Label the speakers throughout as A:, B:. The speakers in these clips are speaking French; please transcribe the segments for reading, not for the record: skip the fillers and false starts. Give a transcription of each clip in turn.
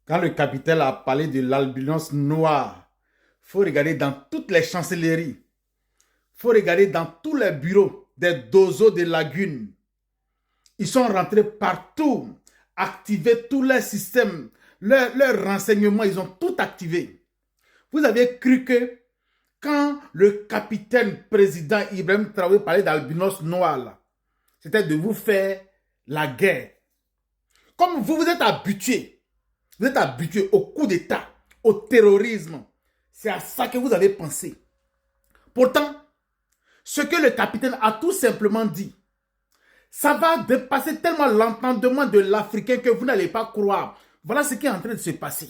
A: Quand le capitaine a parlé de l'albinos noir, il faut regarder dans toutes les chancelleries, il faut regarder dans tous les bureaux des dozos de lagunes. Ils sont rentrés partout, activé tous leurs systèmes, leurs renseignements, ils ont tout activé. Vous avez cru que quand le capitaine président Ibrahim Traoré parlait d'albinos noirs, c'était de vous faire la guerre. Comme vous êtes habitués, au coup d'État, au terrorisme. C'est à ça que vous avez pensé. Pourtant, ce que le capitaine a tout simplement dit, ça va dépasser tellement l'entendement de l'Africain que vous n'allez pas croire. Voilà ce qui est en train de se passer.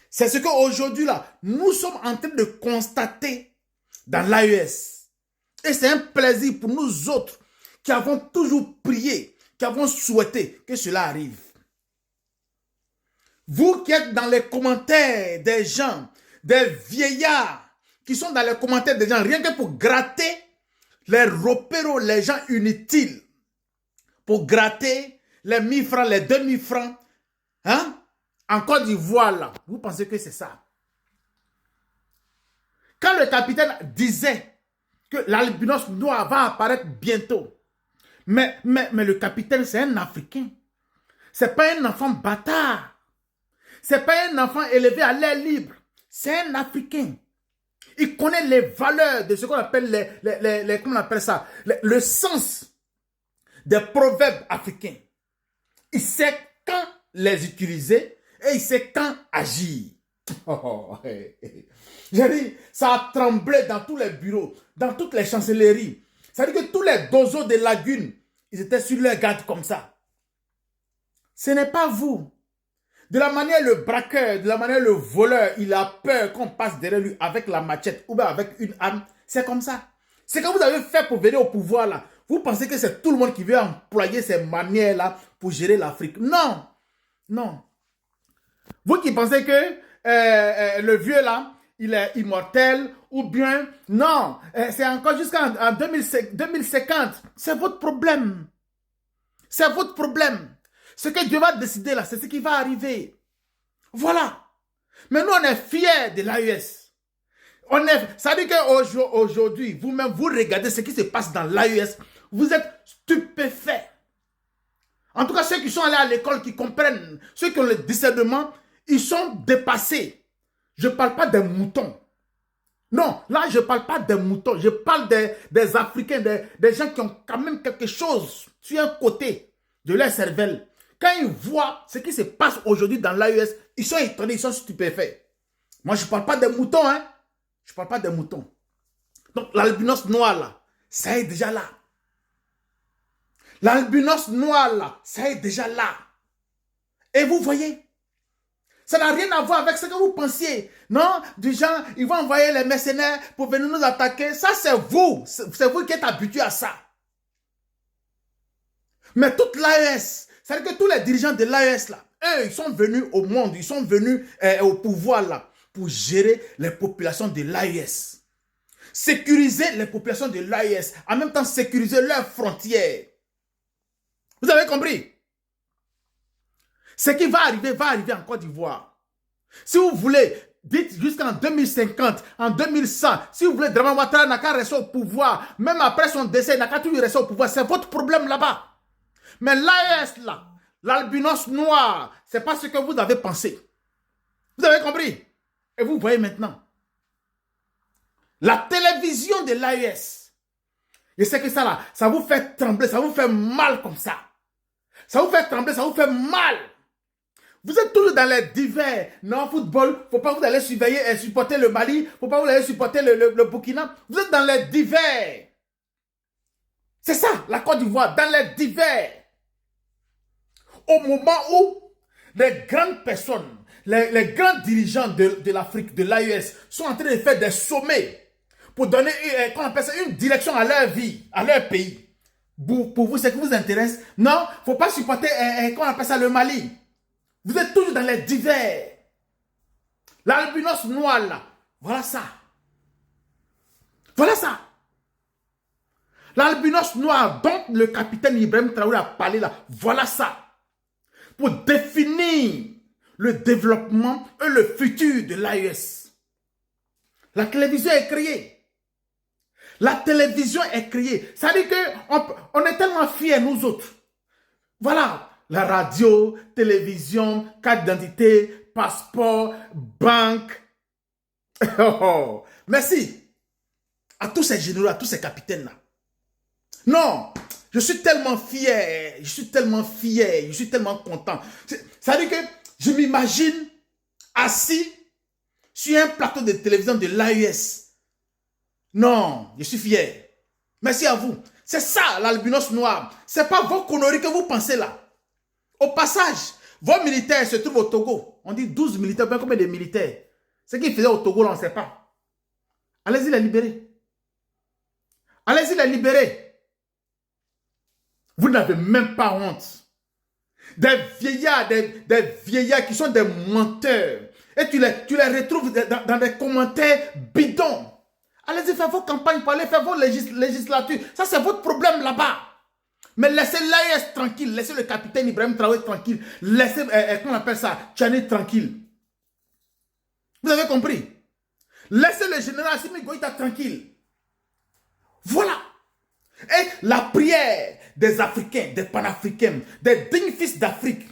A: C'est ce qu'aujourd'hui, là, nous sommes en train de constater dans l'AES. Et c'est un plaisir pour nous autres qui avons toujours prié, qui avons souhaité que cela arrive. Vous qui êtes dans les commentaires des gens, des vieillards qui sont dans les commentaires des gens, rien que pour gratter les repéros, les gens inutiles, pour gratter les 1000 francs, les 2000 francs, hein? En Côte d'Ivoire, là, vous pensez que c'est ça? Quand le capitaine disait que l'albinos noir va apparaître bientôt, mais le capitaine, c'est un Africain. C'est pas un enfant bâtard. C'est pas un enfant élevé à l'air libre. C'est un Africain. Il connaît les valeurs de ce qu'on appelle comment on appelle ça? Le sens des proverbes africains. Il sait quand les utiliser et il sait quand agir. J'ai dit, ça a tremblé dans tous les bureaux, dans toutes les chancelleries. Ça veut dire que tous les dozos des lagunes, ils étaient sur leur garde comme ça. Ce n'est pas vous. De la manière le braqueur, de la manière le voleur, il a peur qu'on passe derrière lui avec la machette ou bien avec une arme. C'est comme ça. C'est que vous avez fait pour venir au pouvoir là. Vous pensez que c'est tout le monde qui veut employer ces manières là pour gérer l'Afrique. Non. Non. Vous qui pensez que le vieux là, il est immortel ou bien non. C'est encore jusqu'en 2050. C'est votre problème. C'est votre problème. Ce que Dieu va décider là, c'est ce qui va arriver. Voilà. Mais nous, on est fiers de l'AES. Ça veut dire qu'aujourd'hui, vous-même, vous regardez ce qui se passe dans l'AES, vous êtes stupéfaits. En tout cas, ceux qui sont allés à l'école, qui comprennent, ceux qui ont le discernement, ils sont dépassés. Je ne parle pas des moutons. Non, là, je ne parle pas des moutons. Je parle des Africains, des gens qui ont quand même quelque chose sur un côté de leur cervelle. Quand ils voient ce qui se passe aujourd'hui dans l'AES, ils sont étonnés, ils sont stupéfaits. Moi, je ne parle pas des moutons, hein. Je ne parle pas des moutons. Donc, l'albinos noir, là, ça est déjà là. L'albinos noir, là, ça est déjà là. Et vous voyez, ça n'a rien à voir avec ce que vous pensiez. Non, du genre, ils vont envoyer les mercenaires pour venir nous attaquer. Ça, c'est vous. C'est vous qui êtes habitués à ça. Mais toute l'AES, c'est-à-dire que tous les dirigeants de l'AES, là, eux, ils sont venus au monde, ils sont venus au pouvoir, là, pour gérer les populations de l'AES. Sécuriser les populations de l'AES, en même temps sécuriser leurs frontières. Vous avez compris? Ce qui va arriver en Côte d'Ivoire. Si vous voulez, dites jusqu'en 2050, en 2100, si vous voulez Draman Ouattara n'a qu'à rester au pouvoir, même après son décès, n'a qu'à toujours rester au pouvoir, c'est votre problème là-bas. Mais l'AES là, l'albinos noir, c'est pas ce que vous avez pensé. Vous avez compris? Et vous voyez maintenant. La télévision de l'AES. Je sais que ça là, ça vous fait trembler, ça vous fait mal comme ça. Ça vous fait trembler, ça vous fait mal. Vous êtes toujours dans les divers. Non, football, faut pas vous aller surveiller et supporter le Mali, faut pas vous aller supporter le Burkina. Vous êtes dans les divers. C'est ça, la Côte d'Ivoire, dans les divers. Au moment où les grandes personnes, les grands dirigeants de l'Afrique, de l'AES, sont en train de faire des sommets pour donner qu'on appelle ça, une direction à leur vie, à leur pays. Pour vous, c'est ce qui vous intéresse? Non, il ne faut pas supporter, qu'on appelle ça, le Mali. Vous êtes toujours dans les divers. L'albinos noir, là, voilà ça. Voilà ça. L'albinos noir dont le capitaine Ibrahim Traoré a parlé là, voilà ça. Pour définir le développement et le futur de l'AES. La télévision est créée. La télévision est créée. Ça veut dire qu'on est tellement fiers, nous autres. Voilà, la radio, télévision, carte d'identité, passeport, banque. Oh, merci à tous ces généraux, à tous ces capitaines-là. Non, je suis tellement fier, je suis tellement fier, je suis tellement content. Ça veut dire que je m'imagine assis sur un plateau de télévision de l'AES. Non, je suis fier. Merci à vous. C'est ça, l'albinos noir. Ce n'est pas vos conneries que vous pensez là. Au passage, vos militaires se trouvent au Togo. On dit 12 militaires, bien combien de militaires? Ce qu'ils faisaient au Togo, là, on ne sait pas. Allez-y les libérer. Allez-y les libérer. Vous n'avez même pas honte. Des vieillards qui sont des menteurs. Et tu les retrouves dans des commentaires bidons. Allez-y faire vos campagnes, pour aller faire vos législatures. Ça, c'est votre problème là-bas. Mais laissez l'AES tranquille. Laissez le capitaine Ibrahim Traoré tranquille. Laissez, comment on appelle ça, Tchani tranquille. Vous avez compris? Laissez le général Assimi Goïta tranquille. Voilà. Et la prière des Africains, des Panafricains, des dignes fils d'Afrique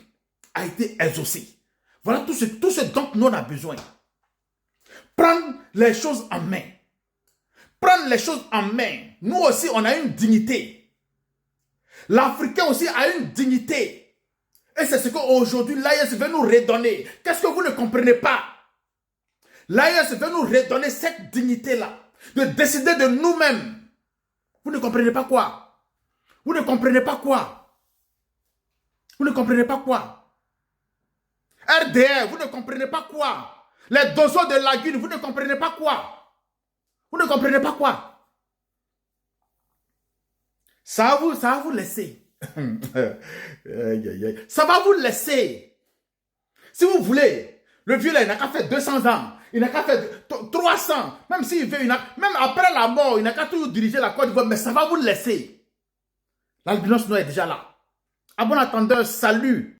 A: a été exaucée. Voilà tout ce dont nous avons besoin. Prendre les choses en main. Prendre les choses en main. Nous aussi, on a une dignité. L'Africain aussi a une dignité. Et c'est ce qu'aujourd'hui l'AES veut nous redonner. Qu'est-ce que vous ne comprenez pas? L'AES veut nous redonner cette dignité-là. De décider de nous-mêmes. Vous ne comprenez pas quoi? Vous ne comprenez pas quoi? Vous ne comprenez pas quoi? RDR, vous ne comprenez pas quoi? Les dozos de lagune, vous ne comprenez pas quoi? Vous ne comprenez pas quoi? Ça va vous laisser. Ça va vous laisser. Si vous voulez, le vieux là, il n'a qu'à faire 200 ans. Il n'a qu'à faire 300. Même s'il veut, même après la mort, il n'a qu'à toujours diriger la Côte d'Ivoire. Mais ça va vous laisser. L'albinos noir est déjà là. À bon attendeur, salut.